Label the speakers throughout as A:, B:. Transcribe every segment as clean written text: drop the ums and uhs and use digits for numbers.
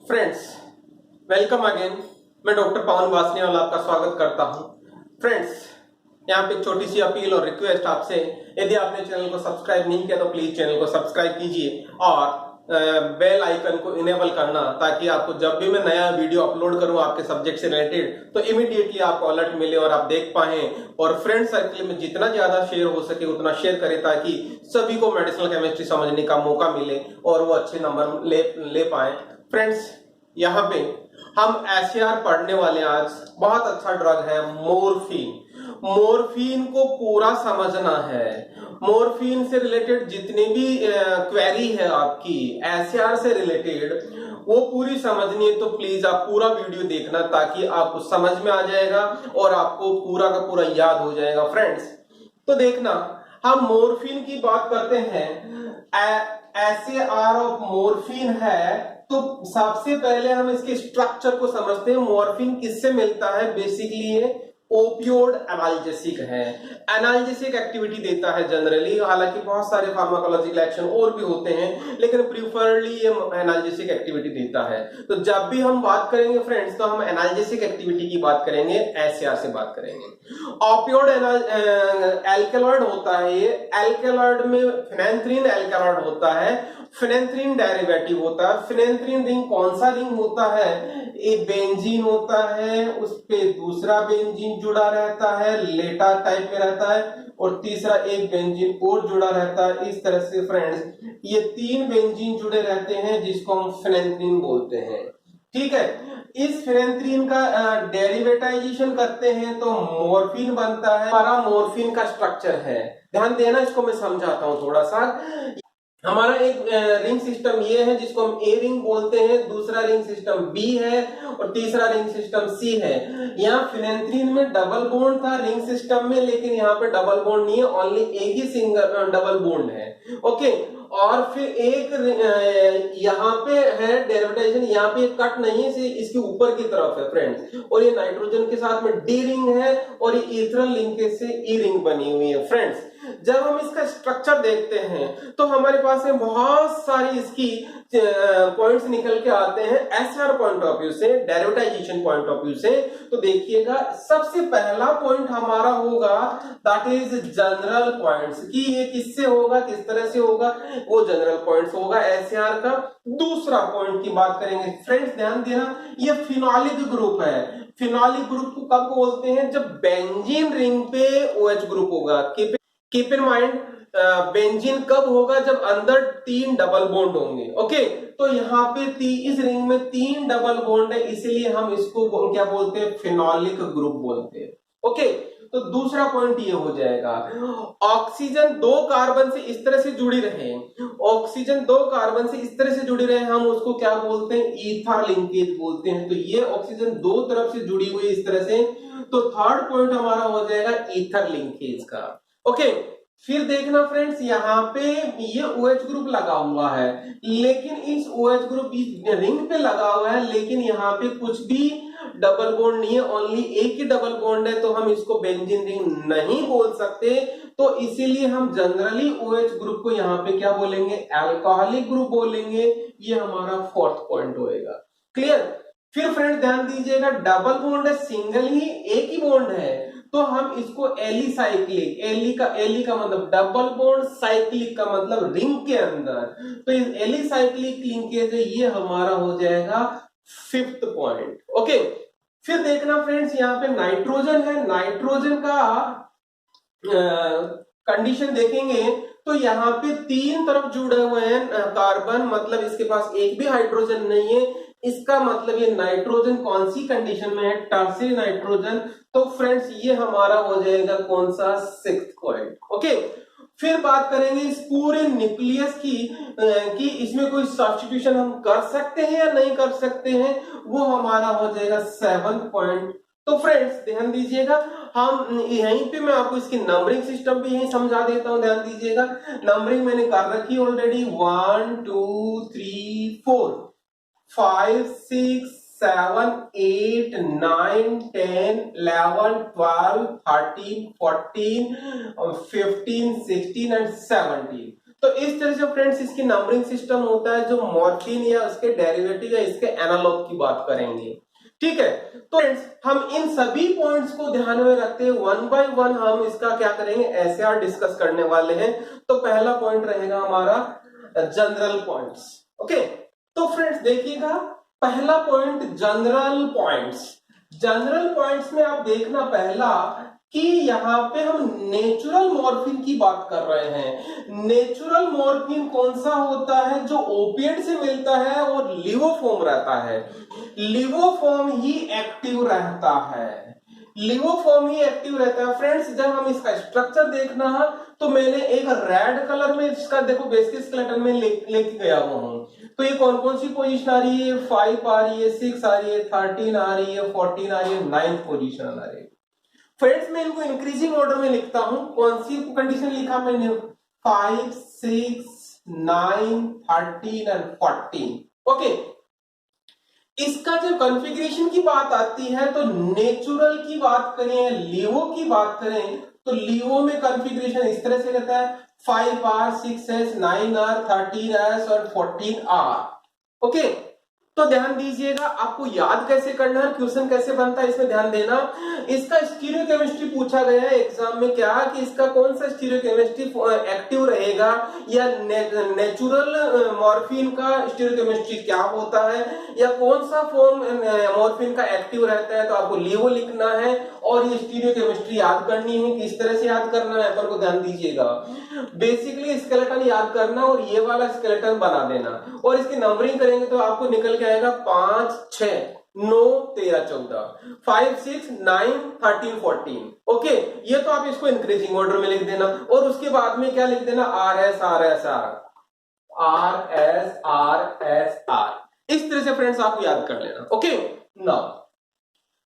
A: Friends, welcome again. मैं doctor पवन वासनियाल आपका स्वागत करता हूं। फ्रेंड्स, यहाँ पे एक छोटी सी अपील और रिक्वेस्ट आपसे, यदि आपने चैनल को सब्सक्राइब नहीं किया तो प्लीज चैनल को सब्सक्राइब कीजिए और बेल आइकन को इनेबल करना, ताकि आपको जब भी मैं नया वीडियो अपलोड करूं आपके सब्जेक्ट से रिलेटेड तो इमीडिएटली आपको अलर्ट मिले और आप देख पाएं। और फ्रेंड सर्कल में जितना ज्यादा शेयर हो सके उतना शेयर करें, ताकि सभी को मेडिसिनल केमिस्ट्री समझने का मौका मिले और वो अच्छे नंबर ले पाए। फ्रेंड्स, यहाँ पे हम एसएआर पढ़ने वाले हैं। आज बहुत अच्छा ड्रग है मोरफिन। मोरफिन को पूरा समझना है। मोरफिन से रिलेटेड जितनी भी क्वेरी है आपकी एसएआर से रिलेटेड, वो पूरी समझनी है तो प्लीज आप पूरा वीडियो देखना, ताकि आपको समझ में आ जाएगा और आपको पूरा का पूरा याद हो जाएगा। फ्रेंड्स, तो देखना, हम मोरफिन की बात करते हैं। एसएआर ऑफ मोरफिन है, तो सबसे पहले हम इसके स्ट्रक्चर को समझते हैं। मॉर्फिन किससे मिलता है? बेसिकली ये ओपियोड एनाल्जेसिक है, एनाल्जेसिक एक्टिविटी देता है जनरली। हालांकि बहुत सारे फार्माकोलॉजिकल एक्शन और भी होते हैं, लेकिन प्रीफरली ये एनाल्जेसिक एक्टिविटी देता है। तो जब भी हम बात करेंगे फ्रेंड्स, तो हम एनाल्जेसिक एक्टिविटी की बात करेंगे, एसएआर से बात करेंगे। ओपियोड एल्केलॉइड होता है ये। एल्केलॉइड में फिनेंथ्रीन एल्केलॉइड होता है, फिनेंथ्रीन डेरिवेटिव होता है। फिनेंथ्रीन रिंग कौन सा रिंग होता है? एक बेंजीन होता है, उस पे दूसरा बेंजीन जुड़ा रहता है, लेटा टाइप में रहता है, और तीसरा एक बेंजीन और जुड़ा रहता है। इस तरह से फ्रेंड्स ये तीन बेंजीन जुड़े रहते हैं, जिसको हम फिनेंथ्रीन बोलते हैं। ठीक है, इस फिनेंथ्रीन का डेरिवेटाइजेशन करते हैं तो मॉर्फिन बनता है। हमारा मॉर्फिन का स्ट्रक्चर है, ध्यान देना, इसको मैं समझाता हूं थोड़ा सा। हमारा एक रिंग सिस्टम ये है, जिसको हम ए रिंग बोलते हैं, दूसरा रिंग सिस्टम बी है और तीसरा रिंग सिस्टम सी है। यहाँ फिनेंथ्रीन में डबल बॉन्ड था रिंग सिस्टम में, लेकिन यहाँ पे डबल बॉन्ड नहीं है, ओनली एक ही सिंगल डबल बॉन्ड है। ओके, और फिर एक यहाँ पे है डेरिवेटाइजेशन, यहाँ पे कट नहीं है, इसके ऊपर की तरफ है फ्रेंड्स, और ये नाइट्रोजन के साथ में डी रिंग है और ये ईथरल लिंकेज से ई रिंग बनी हुई है। फ्रेंड्स, जब हम इसका स्ट्रक्चर देखते हैं तो हमारे पास में बहुत सारी इसकी पॉइंट्स निकल के आते हैं एसआर पॉइंट ऑफ व्यू से, डेरिवेटाइजेशन पॉइंट ऑफ व्यू से। तो देखिएगा, सबसे पहला पॉइंट हमारा होगा दैट इज जनरल पॉइंट्स, कि ये किससे होगा, किस तरह से होगा, वो जनरल पॉइंट्स होगा एसआर का। दूसरा पॉइंट की बात करेंगे फ्रेंड्स, ध्यान देना, ये फिनोलिक ग्रुप है। फिनोलिक ग्रुप को कब बोलते हैं? जब बेंजीन रिंग पे ओएच ग्रुप होगा। कीप इन माइंड, बेंजीन कब होगा? जब अंदर तीन डबल बॉन्ड होंगे। ओके, तो यहाँ पे इस रिंग में तीन डबल बॉन्ड है, इसीलिए हम इसको क्या बोलते हैं? फिनोलिक ग्रुप बोलते हैं। ओके, तो दूसरा पॉइंट ये हो जाएगा, ऑक्सीजन दो कार्बन से इस तरह से जुड़ी रहे, ऑक्सीजन दो कार्बन से इस तरह से जुड़ी रहे, हम उसको क्या बोलते हैं? ईथर लिंकेज बोलते हैं। तो ये ऑक्सीजन दो तरफ से जुड़ी हुई इस तरह से, तो थर्ड पॉइंट हमारा हो जाएगा ईथर लिंकेज का। ओके, फिर देखना फ्रेंड्स, यहाँ पे ये OH ग्रुप लगा हुआ है, लेकिन इस OH ग्रुप इस रिंग पे लगा हुआ है, लेकिन यहाँ पे कुछ भी डबल बॉन्ड नहीं है, ओनली एक ही डबल बॉन्ड है, तो हम इसको बेंजीन रिंग नहीं बोल सकते। तो इसीलिए हम जनरली OH ग्रुप को यहाँ पे क्या बोलेंगे? अल्कोहलिक ग्रुप बोलेंगे। ये हमारा फोर्थ पॉइंट होएगा। क्लियर? फिर फ्रेंड ध्यान दीजिएगा, डबल बॉन्ड है, सिंगल ही एक ही बॉन्ड है, तो हम इसको एलिसाइक्लिक, एली का मतलब डबल बॉन्ड, साइक्लिक का मतलब रिंग के अंदर, तो इस एलिसाइक्लिक लिंकेज है, ये हमारा हो जाएगा फिफ्थ पॉइंट। ओके, फिर देखना फ्रेंड्स, यहाँ पे नाइट्रोजन है, नाइट्रोजन का कंडीशन देखेंगे तो यहाँ पे तीन तरफ जुड़े हुए हैं कार्बन, मतलब इसके पास एक भी हाइड्रोजन नहीं है। इसका मतलब ये नाइट्रोजन कौन सी कंडीशन में है? Tertiary nitrogen. तो फ्रेंड्स, ये हमारा हो जाएगा कौन सा? Sixth point. ओके, फिर बात करेंगे इस पूरे न्यूक्लियस की, कि इसमें कोई सब्स्टिट्यूशन हम कर सकते हैं या नहीं कर सकते हैं, वो हमारा हो जाएगा सेवंथ पॉइंट। तो फ्रेंड्स ध्यान दीजिएगा, हम यहीं पे मैं आपको इसकी नंबरिंग सिस्टम भी यहीं समझा देता हूं। ध्यान दीजिएगा, नंबरिंग मैंने कर रखी ऑलरेडी, 1 2 3 4 5 6 7 8 9 10 11 12 13 14 15 16 and 17। तो इस तरह से फ्रेंड्स इसकी नंबरिंग सिस्टम होता है जो मॉर्फिन या उसके डेरिवेटिव या इसके एनालॉग की बात करेंगे। ठीक है, तो फ्रेंड्स हम इन सभी पॉइंट्स को ध्यान में रखते हुए वन बाय वन हम इसका क्या करेंगे, एसएआर डिस्कस करने वाले हैं। तो पहला पॉइंट रहेगा हमारा जनरल पॉइंट्स। ओके, तो फ्रेंड्स देखिएगा, पहला point general points. General points में आप देखना पहला कि यहाँ पे हम नेचुरल मॉर्फिन की बात कर रहे हैं। नेचुरल मॉर्फिन कौन सा होता है, जो ओपिएट से मिलता है और लिवोफॉर्म रहता है। लिवोफॉर्म ही एक्टिव रहता है, लिवोफॉर्म ही एक्टिव रहता है। फ्रेंड्स जब हम इसका स्ट्रक्चर देखना है तो मैंने एक रेड कलर में इसका देखो बेसिक स्केलेटन में लेके गया हुआ हूं। तो ये कौन कौन सी पोजीशन आ रही है, 5 आ रही है, 6 आ रही है, 13 आ रही है, 14 आ रही है, 9th पोजीशन आ रही है। फ्रेंड्स मैं इनको इंक्रीजिंग ऑर्डर में लिखता हूं। कौन सी कंडीशन लिखा मैंने, 5, 6, 9, 13 एंड 14। ओके, इसका जब कॉन्फ़िगरेशन की बात आती है तो नेचुरल की बात करें, लिवो की बात करें तो लिवो में कॉन्फ़िगरेशन इस तरह से रहता है, 5R, 6S, 9R, 13S और 14R। ओके, तो ध्यान दीजिएगा, आपको याद कैसे करना है, क्वेश्चन कैसे बनता है इसमें ध्यान देना। इसका स्टीरियोकेमिस्ट्री पूछा गया है एग्जाम में, क्या कि इसका कौन सा स्टीरियोकेमिस्ट्री एक्टिव रहेगा या नेचुरल मॉर्फिन का स्टीरियोकेमिस्ट्री क्या होता है, या कौन सा फॉर्म मॉर्फिन का एक्टिव रहता है। तो आपको लिवो लिखना है और ये स्टीरियोकेमिस्ट्री याद करनी है। किस तरह से याद करना है अपन को ध्यान दीजिएगा, बेसिकली स्केलेटन याद करना और ये वाला स्केलेटन बना देना और इसकी नंबरिंग करेंगे तो आपको निकल के आएगा 5, 6, 9, 13, 14, 5, 6, 9, 13, 14। ओके, ये तो आप इसको इंक्रीजिंग ऑर्डर में लिख देना और उसके बाद में क्या लिख देना, R S R S R, R S R S R. इस तरह से फ्रेंड्स आप याद कर लेना। ओके, नाउ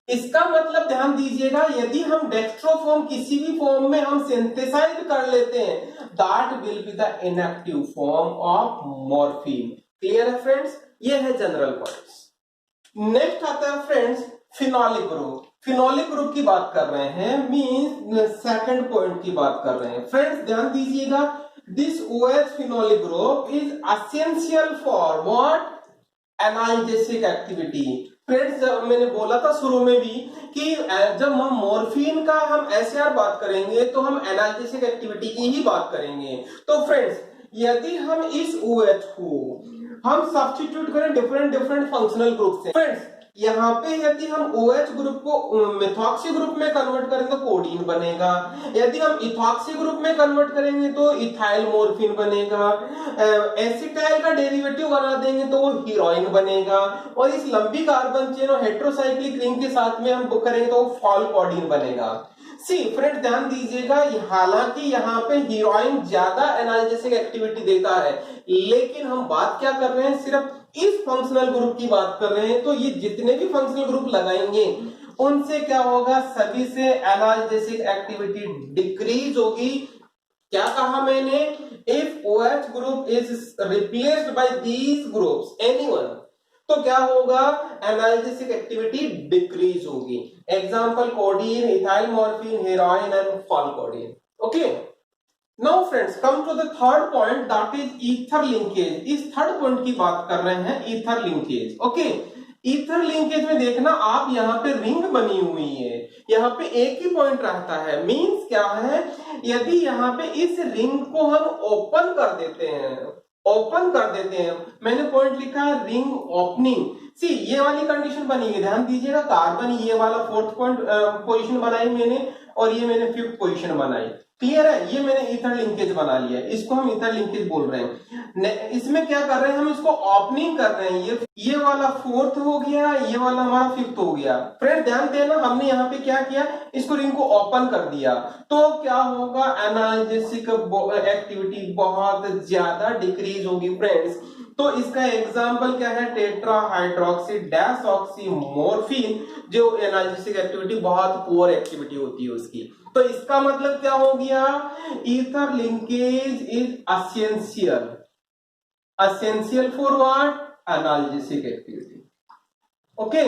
A: इसका मतलब ध्यान दीजिएगा, यदि हम डेक्स्ट्रोफॉर्म किसी भी फॉर्म में हम सिंथेसाइज कर लेते हैं, that will be the inactive form of morphine. Clear है फ्रेंड्स, ये है जनरल पॉइंट्स। नेक्स्ट आता है friends phenolic group. Phenolic group की बात कर रहे हैं, मींस सेकंड पॉइंट की बात कर रहे हैं। फ्रेंड्स ध्यान दीजिएगा, this OH phenolic group is essential for what, analgesic activity. Friends मैंने बोला था शुरू में भी कि जब हम मॉर्फिन का हम एसएआर बात करेंगे तो हम एनाल्जेसिक एक्टिविटी की ही बात करेंगे। तो फ्रेंड्स यदि हम इस OH को हम सब्स्टिट्यूट करें डिफरेंट फंक्शनल ग्रुप से, फ्रेंड्स यहाँ पे यदि हम OH ग्रुप को मेथॉक्सी ग्रुप में कन्वर्ट करें तो कोडीन बनेगा, यदि हम इथॉक्सी ग्रुप में कन्वर्ट करेंगे तो इथाइल मोर्फिन बनेगा, एसिटाइल का डेरिवेटिव बना देंगे तो वो हीरोइन बनेगा, और इस लंबी कार्बन चेन और हेट्रोसाइक्लिक रिंग के साथ में हम करेंगे तो वो फॉलकोडीन बनेगा। सी फ्रेंड ध्यान दीजिएगा, हालांकि यहाँ पे हीरोइन ज्यादा एनाल्जेसिक एक्टिविटी देता है, लेकिन हम बात क्या कर रहे हैं, सिर्फ इस फंक्शनल ग्रुप की बात कर रहे हैं। तो ये जितने भी फंक्शनल ग्रुप लगाएंगे उनसे क्या होगा, सभी से एनाल्जेसिक एक्टिविटी डिक्रीज होगी। क्या कहा मैंने, if OH group is replaced by these groups anyone, तो क्या होगा, एनाल्जेसिक एक्टिविटी डिक्रीज होगी। Example codeine, ethyl morphine, heroin and pholcodine. Okay, now friends come to the third point, that is ether linkage. इस third point की बात कर रहे हैं, ether linkage. Okay, ether linkage में देखना आप यहाँ पे रिंग बनी हुई है, यहाँ पे एक ही पॉइंट रहता है। मींस क्या है, यदि यहाँ पे इस रिंग को हम ओपन कर देते हैं, मैंने पॉइंट लिखा है रिंग ओपनिंग। सी ये वाली कंडीशन बनी है, ध्यान दीजिएगा, कार्बन ये वाला 4th पॉइंट पोजीशन बनाई मैंने और ये मैंने 5th पोजीशन बनाई। क्लियर है, ये मैंने ईथर लिंकेज बना लिया, इसको हम ईथर लिंकेज बोल रहे हैं। इसमें क्या कर रहे हैं, हम इसको ओपनिंग कर रहे हैं। ये वाला 4th हो गया, ये वाला हमारा 5th हो गया। फ्रेंड ध्यान देना, हमने यहाँ पे क्या किया, इसको रिंग को ओपन कर दिया, तो क्या होगा, एनाल्जेसिक एक्टिविटी बहुत ज्यादा डिक्रीज होगी फ्रेंड्स। तो इसका एग्जाम्पल क्या है, tetra hydroxy dash oxy morphine, जो एनाल्जेसिक एक्टिविटी बहुत पुअर एक्टिविटी होती है उसकी। तो इसका मतलब क्या हो गया, ether linkage is essential for what, analgesic activity. Okay,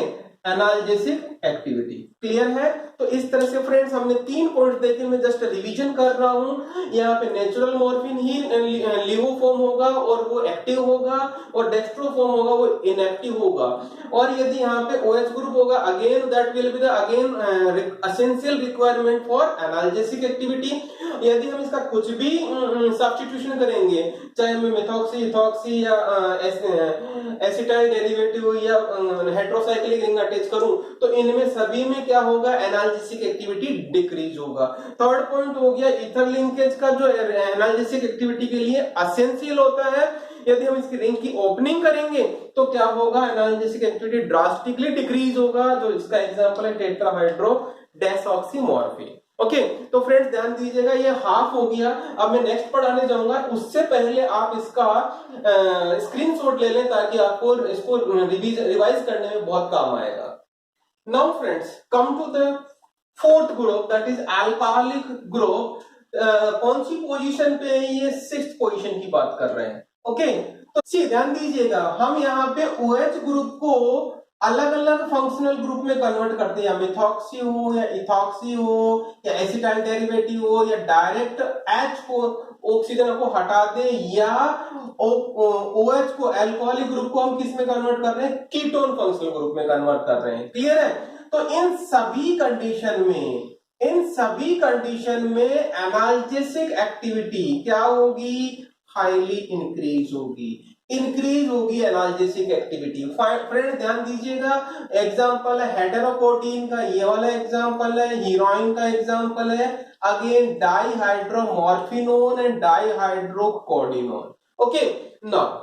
A: analgesic activity. Clear है? तो इस तरह से फ्रेंड्स हमने 3 पॉइंट देखे, मैं जस्ट रिवीजन कर रहा हूं। यहाँ पे नेचुरल मॉर्फिन ही लिवो फॉर्म होगा और वो एक्टिव होगा, और डेक्स्ट्रो फॉर्म होगा वो इनएक्टिव होगा। और यदि यहाँ पे OH ग्रुप होगा, again that will be the again essential requirement for analgesic activity. यदि हम इसका कुछ भी सब्स्टिट्यूशन करेंगे, चाहे मैं मेथॉक्सी, इथॉक्सी या एसिटाइल डेरिवेटिव या हेटेरोसाइक्लिक रिंग अटैच करूं, तो इनमें सभी में क्या होगा, एनाल्जेसिक एक्टिविटी डिक्रीज होगा। थर्ड पॉइंट हो गया ईथर लिंकेज का, जो एनाल्जेसिक एक्टिविटी के लिए एसेंशियल होता है। यदि हम इसकी रिंग की ओपनिंग करेंगे तो क्या होगा, एनाल्जेसिक एक्टिविटी ड्रास्टिकली डिक्रीज होगा, जो इसका एग्जांपल है टेट्राहाइड्रो डेसऑक्सीमॉर्फिन। ओके, तो फ्रेंड्स ध्यान दीजिएगा, ये हाफ हो गया। अब मैं नेक्स्ट पढ़ाने जाऊंगा, उससे पहले आप इसका स्क्रीनशॉट ले लें ताकि आपको इसको रिवाइज करने में बहुत काम आएगा। Now friends come to the fourth group, that is alcoholic group. कौन सी पोजीशन पे है ये? 6th पोजीशन की बात कर रहे हैं। ओके, तो ध्यान दीजिएगा, हम यहाँ पे OH ग्रुप को अलग अलग फंक्शनल ग्रुप में कन्वर्ट करते हैं, या मिथॉक्सी हो या इथॉक्सी हो या एसिटाइल डेरिवेटिव हो, या डायरेक्ट H को, ऑक्सीजन को हटा दे, या OH को, अल्कोहलिक ग्रुप को हम किस में कन्वर्ट कर रहे हैं, कीटोन फंक्शनल ग्रुप में कन्वर्ट कर रहे हैं। क्लियर है? तो इन सभी कंडीशन में एनाल्जेसिक एक्टिविटी क्या होगी, हाईली इंक्रीज होगी एनाल्जेसिक एक्टिविटी। फ्रेंड ध्यान दीजिएगा, एग्जांपल है हेटेरोकोडीन का, ये वाला एग्जांपल है, हीरोइन का एग्जांपल है, अगेन डाइहाइड्रोमॉर्फिनोन एंड डाइहाइड्रोकोडिनोन। ओके, नाउ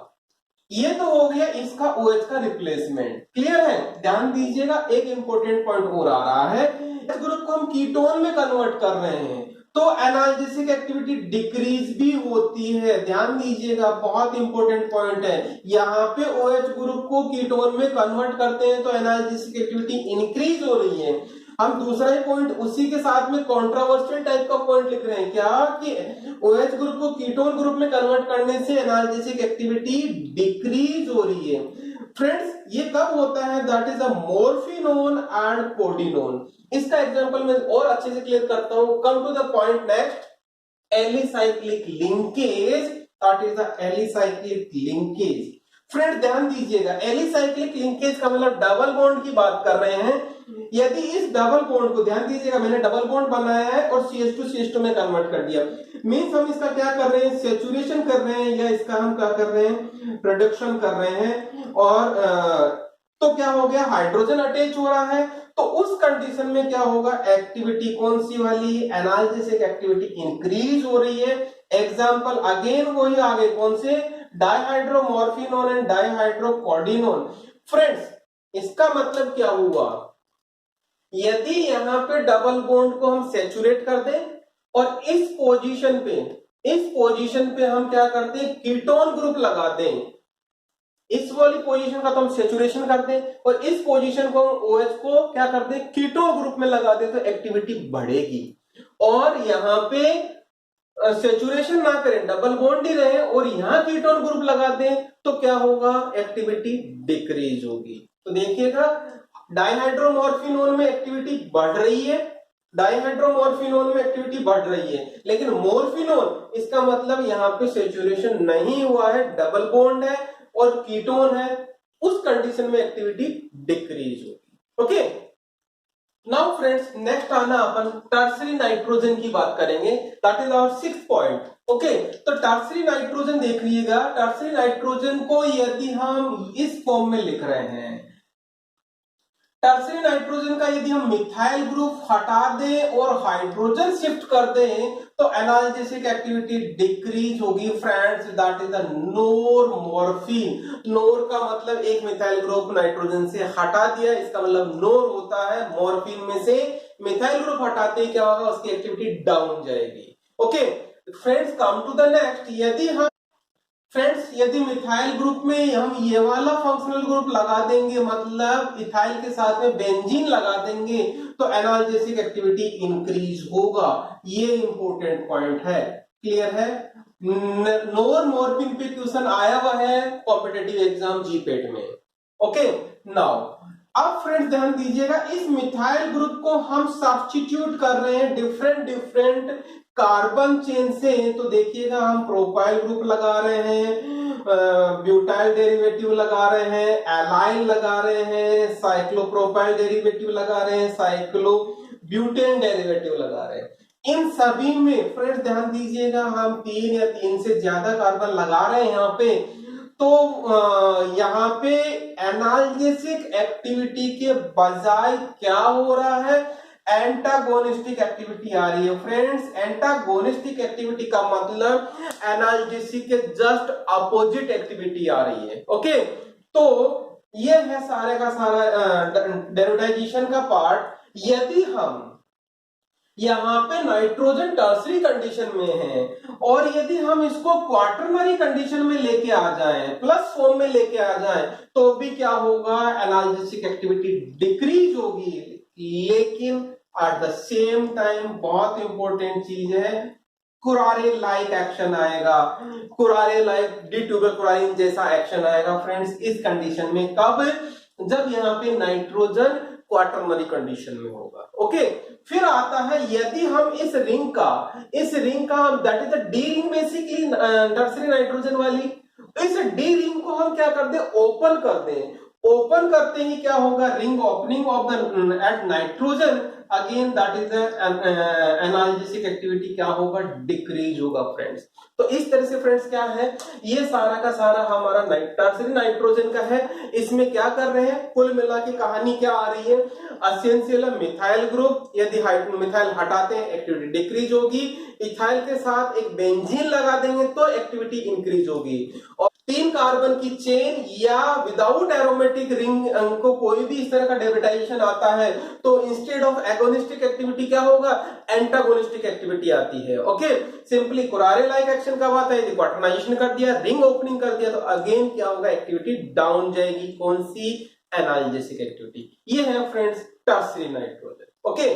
A: ये तो हो गया इसका OH का रिप्लेसमेंट। क्लियर है? ध्यान दीजिएगा, एक इंपॉर्टेंट पॉइंट और आ रहा है, इस ग्रुप को हम कीटोन में कन्वर्ट कर रहे हैं तो एनाल्जेसिक एक्टिविटी डिक्रीज भी होती है। ध्यान दीजिएगा, बहुत इंपॉर्टेंट पॉइंट है, यहाँ पे OH ग्रुप को कीटोन में कन्वर्ट करते हैं तो एनाल्जेसिक एक्टिविटी इंक्रीज हो रही है। हम दूसरा ही पॉइंट उसी के साथ में कंट्रोवर्शियल टाइप का पॉइंट लिख रहे हैं, क्या कि OH ग्रुप को कीटोन ग्रुप में कन्वर्ट करने से एनाल्जेसिक एक्टिविटी डिक्रीज हो रही है। फ्रेंड्स ये कब होता है, that is a morphinone and codeinone. इसका एग्जांपल मैं और अच्छे से क्लियर करता हूं। Come to the point next, alicyclic linkage, that is the alicyclic linkage. Friend ध्यान दीजिएगा, एलिसाइक्लिक लिंकेज का मतलब डबल बॉन्ड की बात कर रहे हैं। यदि इस डबल बॉन्ड को, ध्यान दीजिएगा, मैंने डबल बॉन्ड बनाया है और CH2 में कन्वर्ट कर दिया, मीन्स हम इसका क्या कर रहे हैं, सेचुरेशन कर रहे हैं, या इसका हम क्या कर रहे हैं, प्रोडक्शन कर रहे हैं। और तो क्या हो गया, हाइड्रोजन अटैच हो रहा है, तो उस कंडीशन में क्या होगा, एक्टिविटी कौन सी वाली, एनाल्जेसिक एक्टिविटी इंक्रीज हो रही है। एग्जाम्पल अगेन वही आगे कौन से, डाइहाइड्रोमॉर्फिनोन एंड डाइहाइड्रोकोडिनोन। फ्रेंड्स इसका मतलब क्या हुआ, यदि यहां पे डबल बॉन्ड को हम सेचुरेट कर दें और इस पोजीशन पे हम क्या करते हैं, कीटोन ग्रुप लगा दें, इस वाली पोजीशन का तो हम सेचुरेशन कर दें और इस पोजीशन को हम OH को क्या कर दें, कीटोन ग्रुप में लगा दें, तो एक्टिविटी बढ़ेगी। और यहां पे सेचुरेशन ना करें, डबल बॉन्ड ही रहे और यहां कीटोन ग्रुप लगा दें, तो क्या होगा, एक्टिविटी डिक्रीज होगी। तो देखिएगा, डाइहाइड्रोमॉर्फिनोन में एक्टिविटी बढ़ रही है, लेकिन मॉर्फिनोन, इसका मतलब यहां पे सेचुरेशन नहीं हुआ है, डबल बॉन्ड है और कीटोन है, उस कंडीशन में एक्टिविटी डिक्रीज होगी। ओके, नाउ फ्रेंड्स नेक्स्ट आना अपन टर्सरी नाइट्रोजन की बात करेंगे, that is our 6th point. Okay, तो टर्सरी नाइट्रोजन देख लीजिएगा, टर्सरी नाइट्रोजन को यदि हम इस फॉर्म में लिख रहे हैं, टर्सरी नाइट्रोजन का यदि हम मिथाइल ग्रुप हटा दें और हाइड्रोजन शिफ्ट कर दें तो एनाल्जेसिक एक्टिविटी डिक्रीज होगी। Friends that is the normorphine. Nor का मतलब एक मिथाइल ग्रुप नाइट्रोजन से हटा दिया, इसका मतलब नोर होता है। मॉर्फिन में से मिथाइल ग्रुप हटाते क्या होगा, उसकी एक्टिविटी डाउन जाएगी। Okay friends, come to the next, यदि मिथाइल ग्रुप में हम ये वाला फंक्शनल ग्रुप लगा देंगे, मतलब इथाइल के साथ में बेंजीन लगा देंगे, तो एनाल्जेसिक एक्टिविटी इंक्रीज होगा। ये इंपॉर्टेंट पॉइंट है। क्लियर है? नोरमॉर्फिन पे क्वेश्चन आया हुआ है कॉम्पिटिटिव एग्जाम जीपेट में। ओके, नाउ अब फ्रेंड्स ध्यान दीजिएगा, इस मिथाइल ग्रुप को हम सब्स्टिट्यूट कर रहे हैं डिफरेंट डिफरेंट कार्बन चेन से। तो देखिएगा हम प्रोपाइल ग्रुप लगा रहे हैं, ब्यूटाइल डेरिवेटिव लगा रहे हैं, एलाइल लगा रहे हैं, साइक्लोप्रोपाइल डेरिवेटिव लगा रहे हैं, साइक्लो ब्यूटेन डेरिवेटिव लगा रहे हैं। इन सभी में फ्रेंड्स ध्यान दीजिएगा हम 3 या 3 से ज्यादा कार्बन लगा रहे हैं यहाँ पे। तो यहाँ पे एनाल्जेसिक एक्टिविटी के बजाय क्या हो रहा है, एंटागोनिस्टिक एक्टिविटी आ रही है। फ्रेंड्स एंटागोनिस्टिक एक्टिविटी का मतलब एनाल्जेसिक के जस्ट अपोजिट एक्टिविटी आ रही है। ओके, तो ये है सारे का सारा डेरिवेटाइजेशन का पार्ट। यदि हम यहाँ पे नाइट्रोजन टर्सरी कंडीशन में है और यदि हम इसको क्वाटरनरी कंडीशन में लेके आ जाएं, प्लस फॉर्म में लेके आ जाएं, तो भी क्या होगा, एनाल्जेसिक एक्टिविटी डिक्रीज होगी। लेकिन एट द सेम टाइम बहुत इंपॉर्टेंट चीज है, कुरारे लाइक एक्शन आएगा, कुरारे लाइक डिट्यूबरकुराइन जैसा एक्शन आएगा फ्रेंड्स इस कंडीशन में। कब, जब यहाँ पे नाइट्रोजन क्वाटरनरी कंडीशन में होगा। ओके, फिर आता है यदि हम इस रिंग का that is the D ring basically tertiary nitrogen वाली, इस डी रिंग को हम क्या कर दे, ओपन कर दें। ओपन करते ही क्या होगा, ring opening of the eight nitrogen, again that is the analgesic activity क्या होगा, डिक्रीज होगा फ्रेंड्स। तो इस तरह से फ्रेंड्स क्या है, ये सारा का सारा हमारा टर्सरी नाइट्रोजन का है। इसमें क्या कर रहे हैं, कुल मिला के कहानी क्या आ रही है, एसेंशियल मिथाइल ग्रुप, यदि मिथाइल हटाते हैं एक्टिविटी डिक्रीज होगी, इथाइल के साथ एक बेंजीन लगा देंगे तो एक्टिविटी इंक्रीज होगी। और 3 कार्बन की चेन या विदाउट एरोमेटिक रिंग को कोई भी इस तरह का डेरिवेटाइजेशन आता है तो इंस्टेड ऑफ एगोनिस्टिक एक्टिविटी क्या होगा, एंटागोनिस्टिक एक्टिविटी आती है। ओके, सिंपली कुरारे लाइक एक्शन का बात है, यदि क्वाटरनाइजेशन कर दिया, रिंग ओपनिंग कर दिया, तो अगेन क्या होगा, एक्टिविटी डाउन जाएगी। कौन सी, एनाल्जेसिक एक्टिविटी। ये है friends tertiary nitrogen. Okay,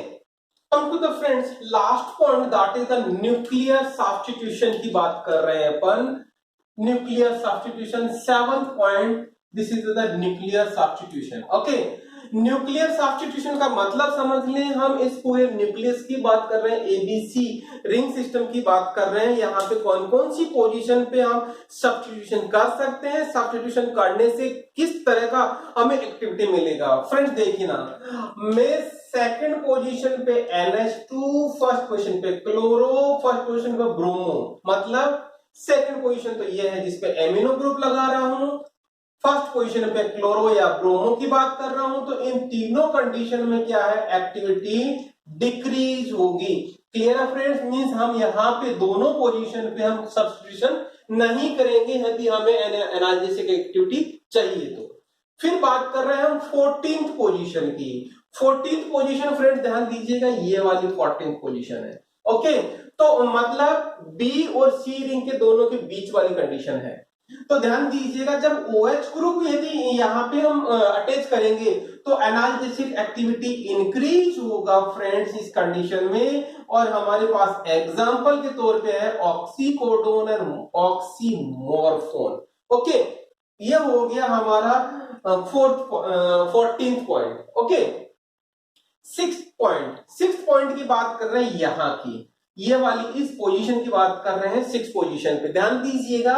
A: come to the friends last point, that is the nuclear substitution की बात कर रहे हैं अपन। Nuclear substitution 7th point, this is the nuclear substitution. Okay, nuclear substitution का मतलब समझ लें, हम इस पूरे न्यूक्लियस की बात कर रहे हैं, एबीसी रिंग सिस्टम की बात कर रहे हैं। यहाँ पे कौन कौन सी पोजीशन पे हम सब्स्टिट्यूशन कर सकते हैं, सब्स्टिट्यूशन करने से किस तरह का हमें एक्टिविटी मिलेगा। फ्रेंड्स देखिए ना, मैं सेकंड पोजीशन पे NH2, फर्स्ट पोजीशन पे क्लोरो, फर्स्ट पोजीशन पे ब्रोमो, मतलब सेकंड पोजीशन तो ये है जिसपे एमिनो ग्रुप लगा रहा हूं, फर्स्ट पोजीशन पे क्लोरो या ब्रोमो की बात कर रहा हूं। तो इन तीनों कंडीशन में क्या है, एक्टिविटी डिक्रीज होगी। क्लियर है फ्रेंड्स, मींस हम यहाँ पे दोनों पोजीशन पे हम सब्स्टिट्यूशन नहीं करेंगे यदि हमें एनाल्जेसिक एक्टिविटी चाहिए तो। फिर बात कर रहे हैं हम 14th पोजीशन की। 14th पोजीशन फ्रेंड्स ध्यान दीजिएगा, ये वाली 14th पोजीशन है। ओके, तो मतलब बी और सी रिंग के दोनों के बीच वाली कंडीशन है। तो ध्यान दीजिएगा, जब OH ग्रुप यदि यहाँ पे हम अटैच करेंगे तो एनाल्जेसिक एक्टिविटी इंक्रीज होगा फ्रेंड्स इस कंडीशन में। और हमारे पास एग्जांपल के तौर पे है ऑक्सीकोडोन और ऑक्सीमोर्फोन। ओके, ये हो गया हमारा 14th point. Okay, 6th point की बात कर रहे हैं, यहां की ये वाली इस पोजीशन की बात कर रहे हैं, 6th पोजीशन पे ध्यान दीजिएगा।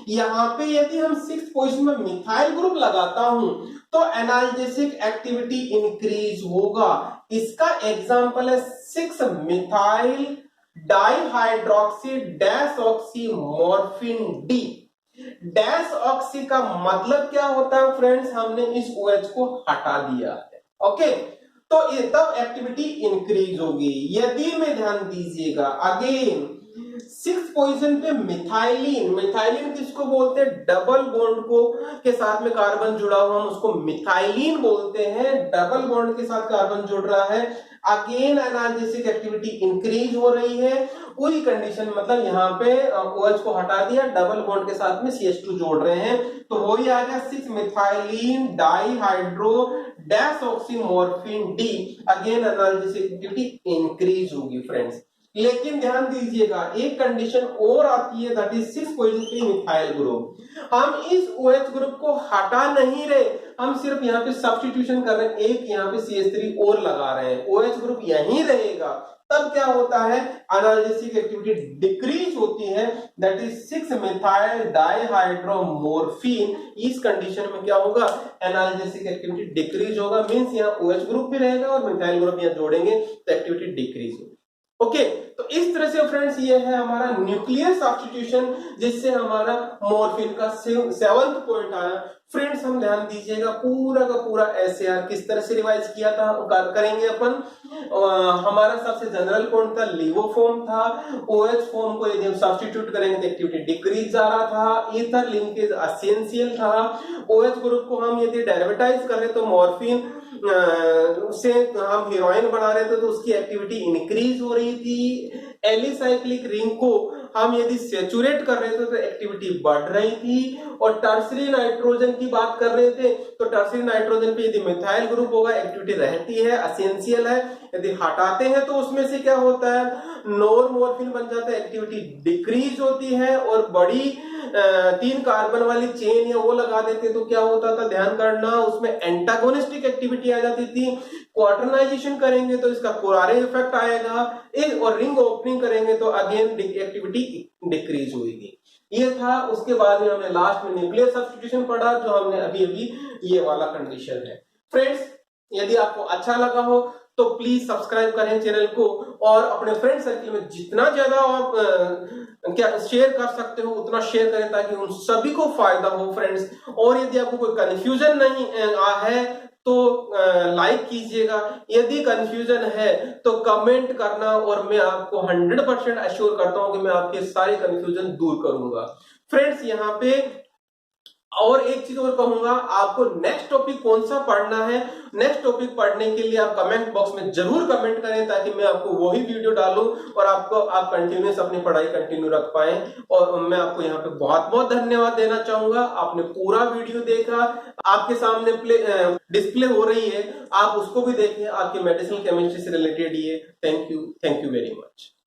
A: यहां पे यदि हम 6th पोजीशन में मिथाइल ग्रुप लगाता हूं तो एनाल्जेसिक एक्टिविटी इंक्रीज होगा। इसका एग्जांपल है 6 methyl dihydroxy dash oxy morphine D. Dash oxy का मतलब क्या होता है फ्रेंड्स, हमने इस OH को हटा दिया है। ओके, तो ये तब एक्टिविटी इंक्रीज होगी। यदि में ध्यान दीजिएगा अगेन 6th पोजीशन पे मिथाइलिन, मिथाइलिन किसको बोलते हैं, डबल बॉन्ड को के साथ में कार्बन जुड़ा हुआ हम उसको मिथाइलिन बोलते हैं। डबल बॉन्ड के साथ कार्बन जुड़ रहा है, अगेन एनाल्जेसिक एक्टिविटी इंक्रीज हो रही है। पूरी कंडीशन मतलब यहाँ पे OH को हटा दिया, डबल बॉन्ड के साथ में CH2 जोड़ रहे हैं, तो वही आ गया 6 methylene dihydro dash oxymorphone D. Again analgesic activity increase होगी फ्रेंड्स। लेकिन ध्यान दीजिएगा एक कंडीशन और आती है, दैट इज 6 पोजीशन पे मिथाइल ग्रुप। हम इस OH ग्रुप को हटा नहीं रहे, हम सिर्फ यहाँ पे सब्स्टिट्यूशन कर रहे हैं, एक यहाँ पे CH3 और लगा रहे हैं, OH ग्रुप यहीं रहेगा, तब क्या होता है एनाल्जेसिक एक्टिविटी डिक्रीज होती है, दैट इज 6 मेथाइल डाइहाइड्रोमोर्फिन। इस कंडीशन में क्या होगा, एनाल्जेसिक एक्टिविटी डिक्रीज होगा, मींस यहाँ OH ग्रुप भी रहेगा और मिथाइल ग्रुप यहाँ जोड़ेंगे तो एक्टिविटी डिक्रीज होगी। ओके, तो इस तरह से फ्रेंड्स ये है हमारा न्यूक्लियर सब्स्टिट्यूशन, जिससे हमारा मॉर्फिन का 7th पॉइंट आया। फ्रेंड्स हम ध्यान दीजिएगा, पूरा का पूरा एसएआर किस तरह से रिवाइज किया था करेंगे अपन। हमारा सबसे जनरल कौन था, लिवोफॉर्म था। OH फॉर्म को यदि हम सब्स्टिट्यूट करेंगे तो एक्टिविटी डिक्रीज जा रहा था। ईथर लिंकेज एसेंशियल था। OH ग्रुप को हम यदि डेरिवेटाइज कर रहे तो मॉर्फिन से हम हीरोइन बना रहे थे तो उसकी एक्टिविटी इंक्रीज हो रही थी। एलिसाइक्लिक रिंग को हम यदि सेचुरेट कर रहे थे तो एक्टिविटी बढ़ रही थी। और टर्सरी नाइट्रोजन की बात कर रहे थे तो टर्सरी नाइट्रोजन पे यदि मिथाइल ग्रुप होगा एक्टिविटी रहती है, एसेंशियल है। यदि हटाते हैं तो उसमें से क्या होता है, नॉर्मोर्फिन बन जाता है, एक्टिविटी डिक्रीज होती है। और बड़ी 3 कार्बन वाली चेन या वो लगा देते तो क्या होता था, ध्यान करना, उसमें एंटागोनिस्टिक एक्टिविटी आ जाती थी। क्वार्टरनाइजेशन करेंगे तो इसका कोरारे इफेक्ट आएगा, और रिंग ओपनिंग करेंगे तो अगेन एक्टिविटी डिक्रीज होगी। ये था। उसके बाद में हमने लास्ट में न्यूक्लियर सब्स्टिट्यूशन पढ़ा, जो हमने अभी अभी ये वाला कंडीशन है। फ्रेंड्स, यदि आपको अच्छा लगा हो तो प्लीज सब्सक्राइब करें चैनल को, और अपने फ्रेंड सर्किल में जितना ज्यादा आप क्या शेयर कर सकते हो उतना शेयर करें, ताकि उन सभी को फायदा हो फ्रेंड्स। और यदि आपको कोई कंफ्यूजन नहीं है तो लाइक कीजिएगा, यदि कंफ्यूजन है तो कमेंट करना, और मैं आपको 100% अश्योर करता हूं कि मैं आपके सारे कंफ्यूजन दूर करूंगा। फ्रेंड्स, यहाँ पे और एक चीज और कहूंगा, आपको नेक्स्ट टॉपिक कौन सा पढ़ना है, नेक्स्ट टॉपिक पढ़ने के लिए आप कमेंट बॉक्स में जरूर कमेंट करें, ताकि मैं आपको वही वीडियो डालूं और आप कंटिन्यूस अपनी पढ़ाई कंटिन्यू रख पाए। और मैं आपको यहाँ पे बहुत बहुत धन्यवाद देना चाहूंगा, आपने पूरा वीडियो देखा, आपके सामने डिस्प्ले हो रही है, आप उसको भी देखें, आपकी मेडिसिनल केमिस्ट्री से रिलेटेड ये। Thank you very much.